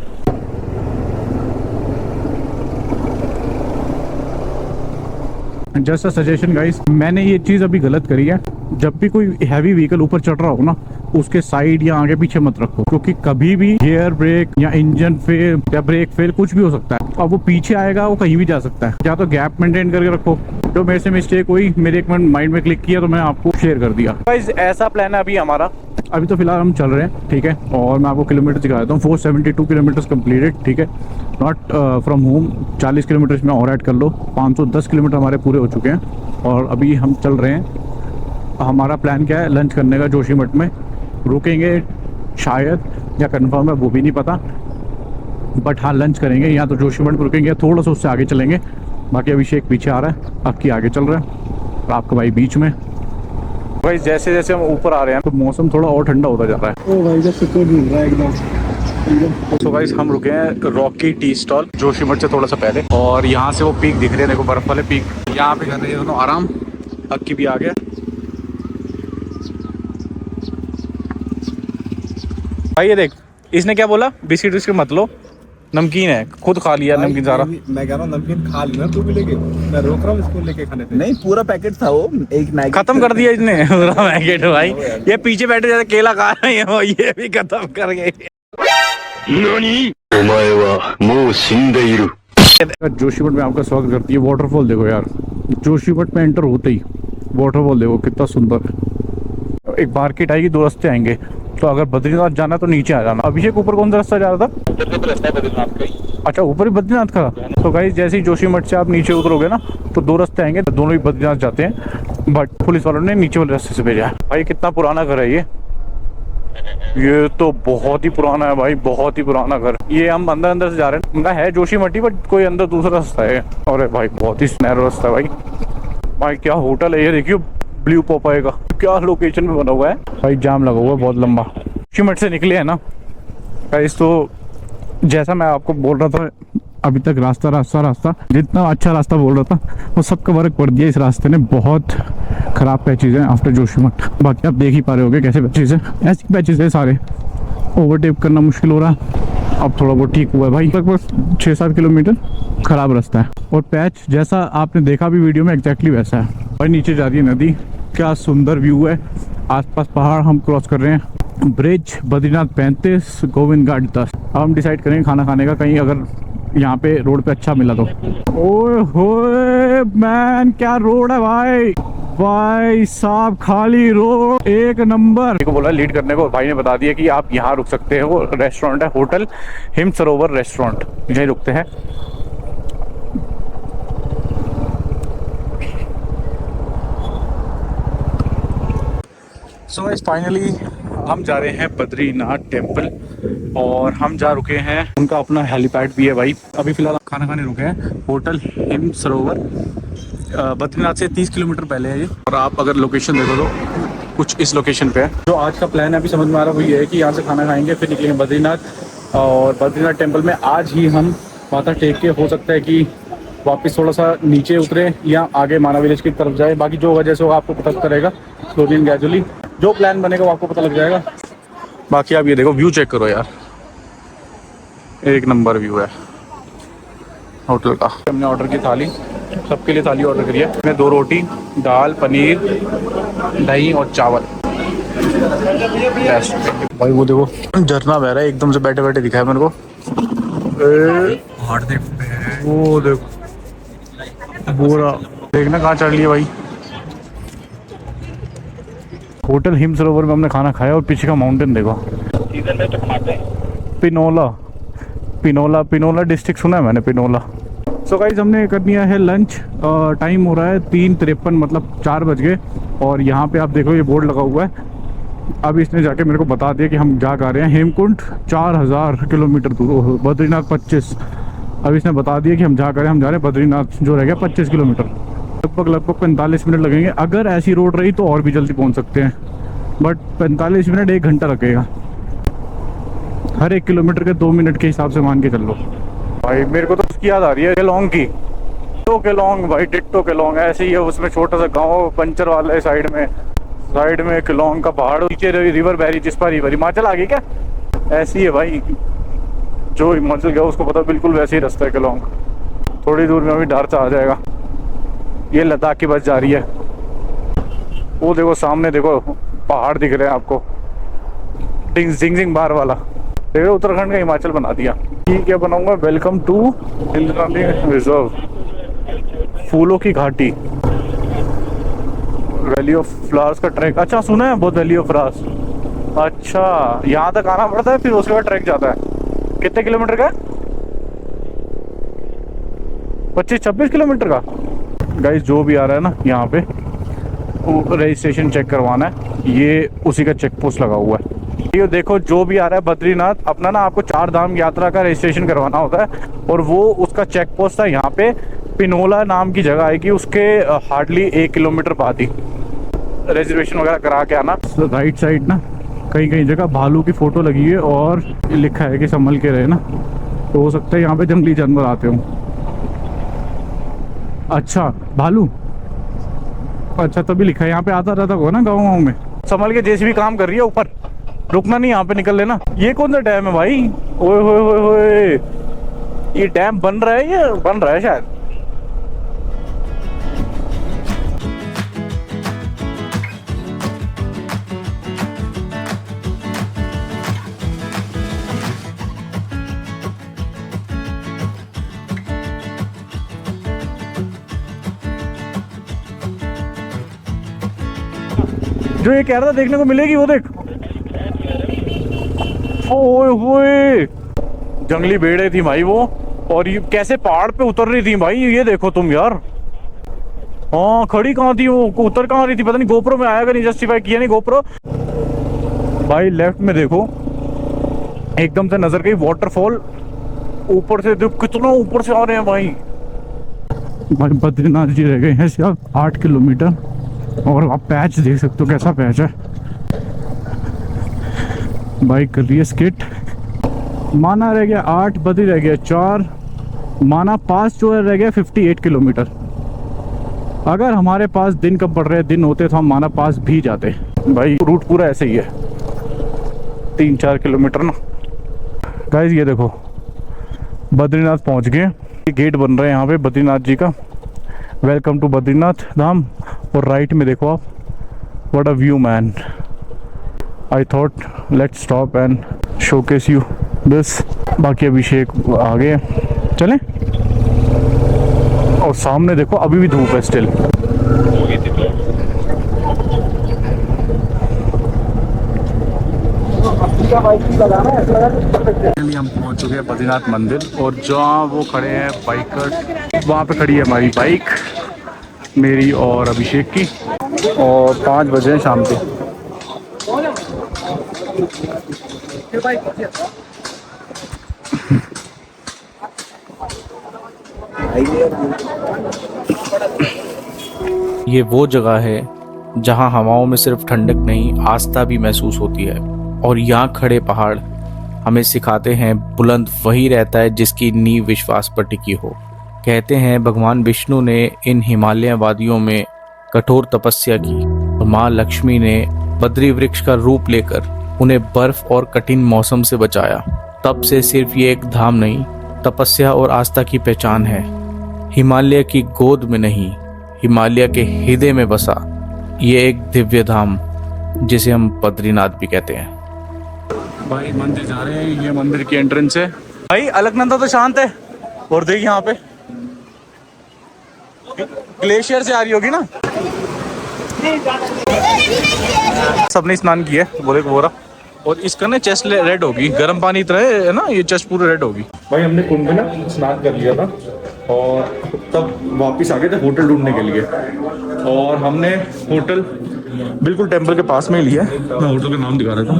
जस्ट अ सजेशन गाइस, मैंने ये चीज़ अभी गलत करी है। जब भी कोई हैवी व्हीकल ऊपर चढ़ रहा हो ना, उसके साइड या आगे पीछे मत रखो, क्योंकि कभी भी गियर ब्रेक या इंजन फेल या ब्रेक फेल कुछ भी हो सकता है। अब वो पीछे आएगा, वो कहीं भी जा सकता है। या तो गैप मेंटेन करके रखो। तो मेरे से मिस्टेक हुई, मेरे एक माइंड में क्लिक किया तो मैं आपको शेयर कर दिया। गाइस ऐसा प्लान है अभी हमारा। अभी तो फिलहाल हम चल रहे हैं, ठीक है, और मैं आपको किलोमीटर दिखा देता हूँ। 472 किलोमीटर कम्प्लीटेड, ठीक है, नॉट फ्रॉम होम। 40 किलोमीटर में और ऐड कर लो, 510 किलोमीटर हमारे पूरे हो चुके हैं। और अभी हम चल रहे हैं। हमारा प्लान क्या है, लंच करने का। जोशीमठ में रुकेंगे शायद, या कंफर्म है वो भी नहीं पता, बट हाँ लंच करेंगे। या तो जोशीमठ में रुकेंगे, थोड़ा सा उससे आगे चलेंगे। बाकी अभिषेक पीछे आ रहा है, अक्की आगे चल रहा है, और आपका भाई बीच में। भाई जैसे जैसे हम ऊपर आ रहे हैं तो मौसम थोड़ा और ठंडा होता जा रहा है। ओ भाई जब सुकून मिल रहा है एकदम। तो गाइस हम रुके हैं रॉकी टी स्टॉल, जोशीमठ से थोड़ा सा पहले, और यहाँ से वो पीक दिख रहे हैं, देखो बर्फ वाले पीक। यहाँ पे कर रहे हैं दोनों आराम। अक्की भी आ गया। भाई ये देख, इसने क्या बोला, बिस्किट विस्किट मत लो, नमकीन है, खुद खा लिया नमकीन सारा। मैं कह रहा हूँ नमकीन खा लेना तू भी लेके, मैं रोक रहा हूँ इसको लेके खाने पे। नहीं पूरा पैकेट था वो, एक मैगी खत्म कर दिया इसने पूरा पैकेट। भाई ये पीछे बैठे जैसे केला खा रहे हैं, वो ये भी खत्म कर गए। जोशीमठ में आपका स्वागत करती है। वाटरफॉल देखो यार, जोशीमठ में एंटर होते ही वाटरफॉल देखो कितना सुंदर। एक मार्केट आएगी, 2 रास्ते आएंगे। तो अगर बद्रीनाथ जाना है तो नीचे आ जाना। अभिषेक ऊपर कौन सा रास्ता जा रहा था? अच्छा ऊपर ही बद्रीनाथ का। तो गाइस जैसे ही जोशीमठ से आप नीचे उतरोगे ना तो 2 रास्ते आएंगे, दोनों ही बद्रीनाथ जाते हैं, बट पुलिस वालों ने नीचे वाले रास्ते से भेजा है। भाई कितना पुराना घर है ये तो बहुत ही पुराना है भाई, बहुत ही पुराना घर। ये हम अंदर से जा रहे हैं, उनका है जोशीमठ ही, बट कोई अंदर दूसरा रास्ता है। अरे भाई बहुत ही नैरो रास्ता है भाई क्या होटल है ये, देखियो ब्लू पोपाई का, क्या लोकेशन में बना हुआ है भाई। जाम लगा हुआ है बहुत लंबा। जोशीमठ से निकले हैं ना गाइस, तो जैसा मैं आपको बोल रहा था अभी तक, रास्ता जितना अच्छा रास्ता बोल रहा था वो सब का वर्क पड़ दिया इस रास्ते ने। बहुत खराब पैचेज है आफ्टर जोशीमठ। बाकी आप देख ही पा रहे होगे कैसे पैचेज है, ऐसे पैचेज है सारे। ओवरटेक करना मुश्किल हो रहा है, अब थोड़ा बहुत ठीक हुआ है भाई। लगभग 6-7 किलोमीटर खराब रास्ता है, और पैच जैसा आपने देखा भी वीडियो में एग्जैक्टली वैसा है। और नीचे जा रही है नदी, क्या सुंदर व्यू है, आसपास पहाड़ हम क्रॉस कर रहे हैं। ब्रिज बद्रीनाथ 35, गोविंद घाट 10। अब हम डिसाइड करेंगे खाना खाने का कहीं, अगर यहाँ पे रोड पे अच्छा मिला तो। ओए होए मैन, क्या रोड है भाई, भाई साहब खाली रोड, एक नंबर। को बोला लीड करने को, भाई ने बता दिया कि आप यहाँ रुक सकते हो, रेस्टोरेंट है, होटल हिम सरोवर रेस्टोरेंट, यहीं रुकते हैं। सो फाइनली हम जा रहे हैं बद्रीनाथ टेम्पल, और हम जा रुके हैं, उनका अपना हेलीपैड भी है भाई। अभी फिलहाल खाना खाने रुके हैं होटल हिम सरोवर, बद्रीनाथ से 30 किलोमीटर पहले है ये। और आप अगर लोकेशन देखो तो कुछ इस लोकेशन पे है। जो आज का प्लान है अभी समझ में आ रहा है वो ये है कि यहाँ से खाना खाएंगे, फिर निकलेंगे बद्रीनाथ, और बद्रीनाथ टेम्पल में आज ही हम माथा टेक के, हो सकता है कि वापस थोड़ा सा नीचे उतरे या आगे माना विलेज की तरफ जाए। बाकी जो वजह से होगा आपको पता चलेगा स्लोली एंड ग्रेजुअली, जो प्लान बनेगा वो आपको पता लग जाएगा। बाकी आप ये देखो व्यू चेक करो यार, एक नंबर व्यू है होटल का। हमने ऑर्डर की थाली, सबके लिए थाली ऑर्डर करी है। हमने 2 रोटी, दाल, पनीर, दही और चावल। भाई वो देखो झरना बह रहा है एकदम से, बैठे बैठे दिखा है मेरे को। वो देखो बोरा, देखना कहाँ चढ़ लिया भाई। होटल हिम सरोवर में हमने खाना खाया, और पीछे का माउंटेन देखो। सीजन में तो खाते हैं। पिनोला डिस्ट्रिक्ट सुना है मैंने, पिनोला। सो गाइस हमने कर लिया है लंच, टाइम हो रहा है 3:53, मतलब 4 बज गए। और यहाँ पे आप देखो ये बोर्ड लगा हुआ है। अब इसने जाके मेरे को बता दिया कि हम जा कर रहे हैं हेमकुंड, 4000 किलोमीटर दूर, बद्रीनाथ 25। अब इसने बता दिया कि हम जा रहे हैं बद्रीनाथ, जो रह गया 25 किलोमीटर। लगभग 45 मिनट लगेंगे। अगर ऐसी रोड रही तो और भी जल्दी पहुंच सकते हैं, बट 45 मिनट 1 घंटा लगेगा। हर 1 किलोमीटर के 2 मिनट के हिसाब से मान के चल लो। भाई मेरे को तो उसकी याद आ रही है केलोंग की, तो केलोंग भाई, डिट्टो केलोंग ऐसे ही है। उसमें छोटा सा गाँव पंचर वाला है, साइड में केलोंग का पहाड़, नीचे रिवर बहरी, जिसपा रिवर। हिमाचल आ गई क्या? ऐसी है भाई, जो हिमाचल गया उसको पता, बिल्कुल वैसे ही रास्ता है केलोंग। थोड़ी दूर में अभी डारचा आ जाएगा। ये लद्दाख की बस जा रही है। वो देखो सामने देखो पहाड़ दिख रहे हैं आपको, जिंग बार वाला। देखो उत्तराखंड का हिमाचल बना दिया। ये क्या बनाऊंगा, वेलकम टू रिजर्व, फूलों की घाटी, वैली ऑफ फ्लावर्स का ट्रैक। अच्छा सुना है बहुत, वैली ऑफ फ्लावर्स। अच्छा यहाँ तक आना पड़ता है, फिर उसके बाद ट्रैक जाता है। कितने किलोमीटर का? 25-26 किलोमीटर का। गाइस जो भी आ रहा है ना यहाँ पे, रजिस्ट्रेशन चेक करवाना है, ये उसी का चेक पोस्ट लगा हुआ है। ये देखो जो भी आ रहा है बद्रीनाथ अपना ना, आपको 4 धाम यात्रा का रजिस्ट्रेशन करवाना होता है, और वो उसका चेक पोस्ट है यहाँ पे। पिनोला नाम की जगह आएगी, उसके हार्डली 1 किलोमीटर बाद ही रिजर्वेशन वगैरह करा के आना। राइट साइड ना कहीं जगह भालू की फोटो लगी है, और लिखा है कि संभल के रहे ना, तो हो सकता है यहाँ पे जंगली जानवर आते हों। अच्छा भालू, अच्छा तभी लिखा है, यहाँ पे आता रहता होगा ना गाँव में। संभल के जेसीबी काम कर रही है ऊपर, रुकना नहीं, यहाँ पे निकल लेना। ये कौन सा डैम है भाई? ओए होए होए होए, ये डैम बन रहा है, ये बन रहा है शायद। जो ये कह रहा था देखने को मिलेगी, वो देख। ओए होए, जंगली भेड़े थी भाई वो, और ये कैसे पहाड़ पे उतर रही थी भाई, ये देखो तुम यार। हाँ खड़ी कहाँ थी वो, उतर कहाँ रही थी पता नहीं। गोप्रो में आएगा नहीं, जस्टिफाई किया नहीं गोप्रो। भाई लेफ्ट में देखो, एकदम से नजर गई वाटरफॉल, ऊपर से देखो कितना ऊपर से आ रहे हैं भाई। बद्रीनाथ जी रह गए हैं सिर्फ 8 किलोमीटर, और आप पैच देख सकते हो कैसा पैच है। बाइक कर रही है स्किट। माना रह गया 8, बद्री रह गया 4, माना पास जो रह गया 58 किलोमीटर। अगर हमारे पास दिन कब पड़ रहे दिन होते तो हम माना पास भी जाते। भाई रूट पूरा ऐसे ही है, 3-4 किलोमीटर ना। गाइस ये देखो बद्रीनाथ पहुंच गए, गेट बन रहे हैं यहाँ पे बद्रीनाथ जी का। वेलकम टू बद्रीनाथ धाम। और राइट में देखो आप, what a view man. I thought let's stop and showcase you this. बाकी अभिषेक आ गए, चलें? और सामने देखो अभी भी धूप है स्टिल। हम पहुंच चुके हैं बद्रीनाथ मंदिर और जहाँ वो खड़े हैं बाइकर्स, वहाँ पे खड़ी है हमारी बाइक, मेरी और अभिषेक की। और 5 बजे हैं शाम के। ये वो जगह है जहां हवाओं में सिर्फ ठंडक नहीं, आस्था भी महसूस होती है। और यहाँ खड़े पहाड़ हमें सिखाते हैं बुलंद वही रहता है जिसकी नींव विश्वास पर टिकी हो। कहते हैं भगवान विष्णु ने इन हिमालय वादियों में कठोर तपस्या की और माँ लक्ष्मी ने बद्री वृक्ष का रूप लेकर उन्हें बर्फ और कठिन मौसम से बचाया। तब से सिर्फ ये एक धाम नहीं, तपस्या और आस्था की पहचान है। हिमालय की गोद में नहीं, हिमालय के हृदय में बसा ये एक दिव्य धाम जिसे हम बद्रीनाथ भी कहते हैं। भाई मंदिर जा रहे हैं, ये मंदिर की एंट्रेंस है। भाई अलकनंदा तो शांत है, और देखिए यहाँ पे ग्लेशियर से आ रही होगी ना। सबने स्नान किया है, बोले को बोरा। और इसका ना चेस्ट रेड होगी, गर्म पानी इतना है ना, ये चेस्ट पूरा रेड होगी। भाई हमने कुंड में ना स्नान कर लिया था और तब वापस आ गए थे होटल ढूंढने के लिए। और हमने होटल बिल्कुल टेम्पल के पास में ही लिया। मैं होटल का नाम दिखा रहा था,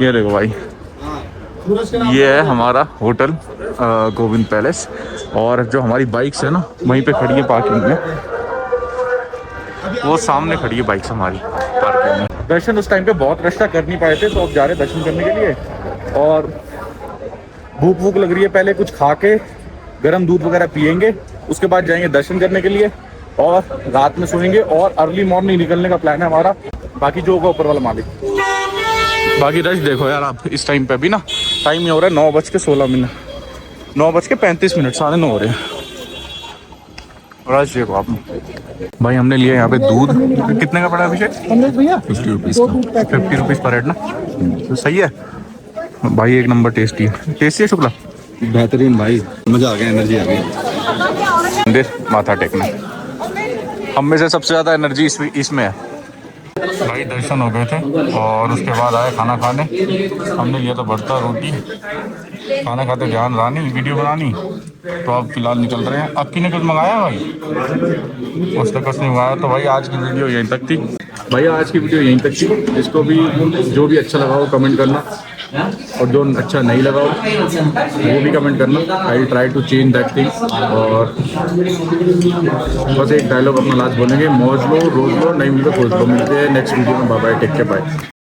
ये देखो भाई, ये है हमारा होटल गोविंद पैलेस। और जो हमारी बाइक्स है ना वहीं पे खड़ी है पार्किंग में, वो सामने खड़ी है बाइक्स हमारी पार्किंग में। दर्शन उस टाइम पे बहुत रश था, कर नहीं पाए थे, तो अब जा रहे हैं दर्शन करने के लिए। और भूख भूख लग रही है, पहले कुछ खा के गर्म दूध वगैरह पियेंगे, उसके बाद जाएंगे दर्शन करने के लिए और रात में सोएंगे। और अर्ली मॉर्निंग निकलने का प्लान है हमारा, बाकी जो होगा ऊपर वाला मालिक। बाकी रश देखो यार आप, इस टाइम पे अभी ना टाइम ये हो रहा है 9:16, 9:35, 9:30 हो रहे हैं। रश देखो आप भाई। हमने लिया यहाँ पे दूध, कितने का पड़ा अभिषेक? 50 रुपीज़ पर हेड ना, तो सही है भाई, एक नंबर टेस्टी है। टेस्टी है शुक्ला, बेहतरीन भाई, मजा आ गया, एनर्जी आ गई। मंदिर माथा टेकना, हम में से सबसे ज़्यादा एनर्जी इसमें है। भाई दर्शन हो गए थे और उसके बाद आए खाना खाने। हमने लिया था भरता रोटी, खाना खाते ध्यान रहा नहीं वीडियो बनानी, तो अब फिलहाल निकल रहे हैं। अक्की ने कुछ मंगाया भाई? उसने कुछ नहीं मंगाया। तो भाई आज की वीडियो यहीं तक थी, भैया आज की वीडियो यहीं तक थी। जिसको भी जो भी अच्छा लगा हो कमेंट करना, और जो अच्छा नहीं लगा हो वो भी कमेंट करना। I try to change that thing. और बस एक डायलॉग अपना लास्ट बोलेंगे, मौज लो रोज लो, नहीं मिलते खोज लो। मिलते हैं नेक्स्ट वीडियो में, bye bye, take care, bye.